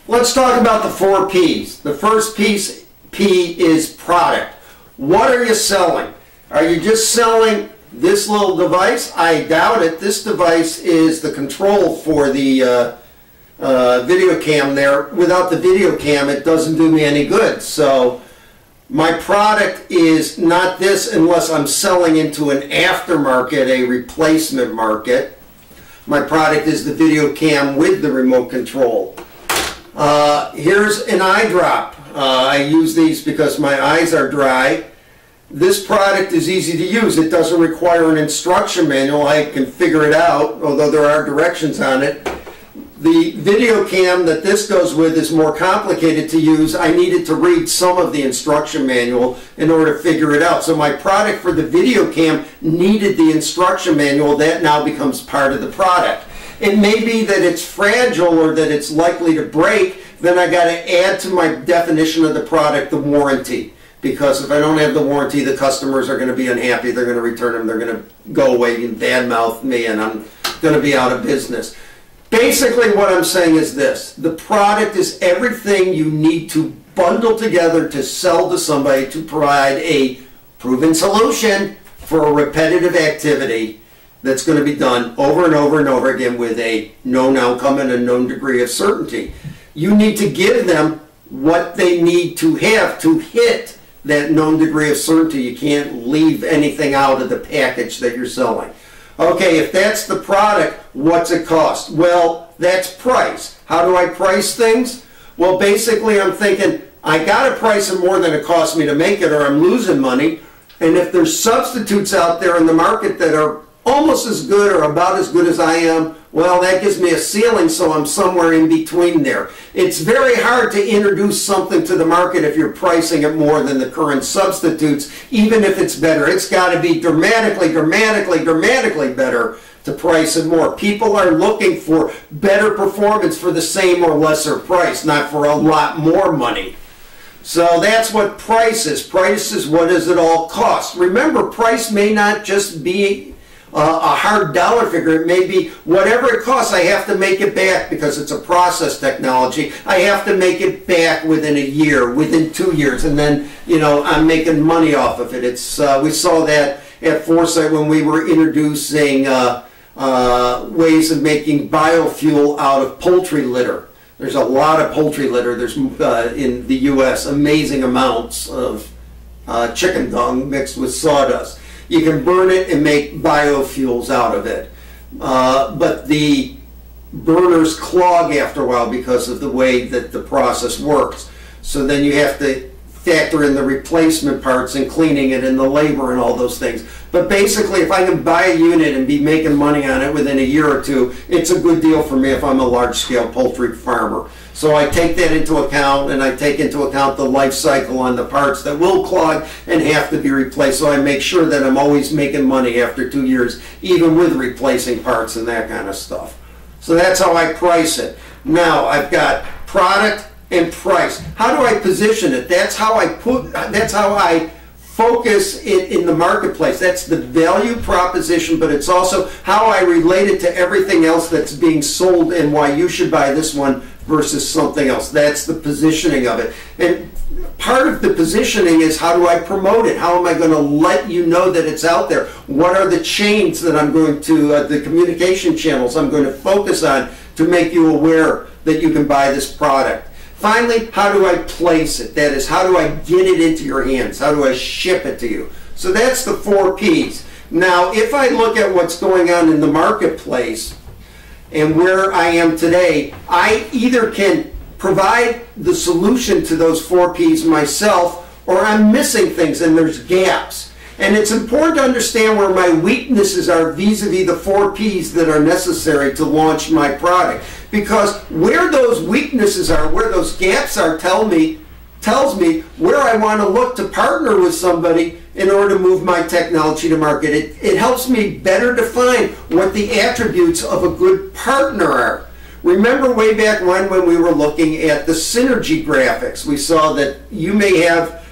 Let's talk about the 4 P's. The first piece, P, is product. What are you selling? Are you just selling this little device? I doubt it. This device is the control for the video cam there. Without the video cam, it doesn't do me any good. So my product is not this unless I'm selling into an aftermarket, a replacement market. My product is the video cam with the remote control. Here's an eye drop. I use these because my eyes are dry. This product is easy to use. It doesn't require an instruction manual. I can figure it out, although there are directions on it. The video cam that this goes with is more complicated to use. I needed to read some of the instruction manual in order to figure it out. So my product for the video cam needed the instruction manual. That now becomes part of the product. It may be that it's fragile or that it's likely to break. Then I got to add to my definition of the product the warranty. Because if I don't have the warranty, the customers are going to be unhappy. They're going to return them. They're going to go away and badmouth me, and I'm going to be out of business. Basically, what I'm saying is this. The product is everything you need to bundle together to sell to somebody to provide a proven solution for a repetitive activity that's going to be done over and over and over again with a known outcome and a known degree of certainty. You need to give them what they need to have to hit that known degree of certainty. You can't leave anything out of the package that you're selling. Okay, if that's the product, what's it cost? Well, that's price. How do I price things? Well, basically I'm thinking, I got to price it more than it costs me to make it or I'm losing money. And if there's substitutes out there in the market that are almost as good or about as good as I am, well, that gives me a ceiling, so I'm somewhere in between there. It's very hard to introduce something to the market if you're pricing it more than the current substitutes, even if it's better. It's got to be dramatically better to price it more. People are looking for better performance for the same or lesser price, not for a lot more money. So that's what price is. Price is what does it all cost. Remember, price may not just be a hard dollar figure. It may be whatever it costs, I have to make it back because it's a process technology. I have to make it back within a year, within 2 years, and then, you know, I'm making money off of it. It's we saw that at Foresight when we were introducing ways of making biofuel out of poultry litter. There's a lot of poultry litter. There's in the U.S. amazing amounts of chicken dung mixed with sawdust. You can burn it and make biofuels out of it. But the burners clog after a while because of the way that the process works. So then you have to factor in the replacement parts and cleaning it and the labor and all those things. But basically, if I can buy a unit and be making money on it within a year or two, it's a good deal for me if I'm a large-scale poultry farmer. So I take that into account, and I take into account the life cycle on the parts that will clog and have to be replaced. So I make sure that I'm always making money after 2 years, even with replacing parts and that kind of stuff. So that's how I price it. Now I've got product and price. How do I position it? That's how I focus it in the marketplace. That's the value proposition, but it's also how I relate it to everything else that's being sold and why you should buy this one versus something else. That's the positioning of it. And part of the positioning is how do I promote it? How am I going to let you know that it's out there? What are the chains that I'm going to, the communication channels I'm going to focus on to make you aware that you can buy this product? Finally, how do I place it? That is, how do I get it into your hands? How do I ship it to you? So that's the 4 P's. Now, if I look at what's going on in the marketplace and where I am today, I either can provide the solution to those 4 P's myself, or I'm missing things and there's gaps. And it's important to understand where my weaknesses are vis-a-vis the 4 P's that are necessary to launch my product. Because where those weaknesses are, where those gaps are, tells me where I want to look to partner with somebody in order to move my technology to market. It helps me better define what the attributes of a good partner are. Remember way back when we were looking at the synergy graphics, we saw that you may have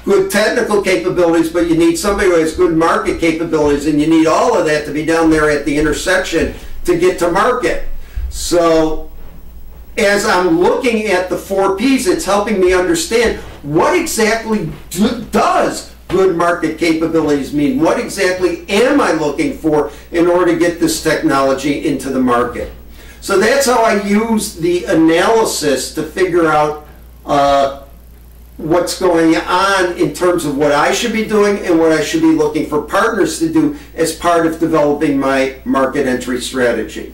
good technical capabilities, but you need somebody who has good market capabilities, and you need all of that to be down there at the intersection to get to market. So as I'm looking at the 4 Ps, it's helping me understand what exactly does good market capabilities mean? What exactly am I looking for in order to get this technology into the market? So that's how I use the analysis to figure out what's going on in terms of what I should be doing and what I should be looking for partners to do as part of developing my market entry strategy.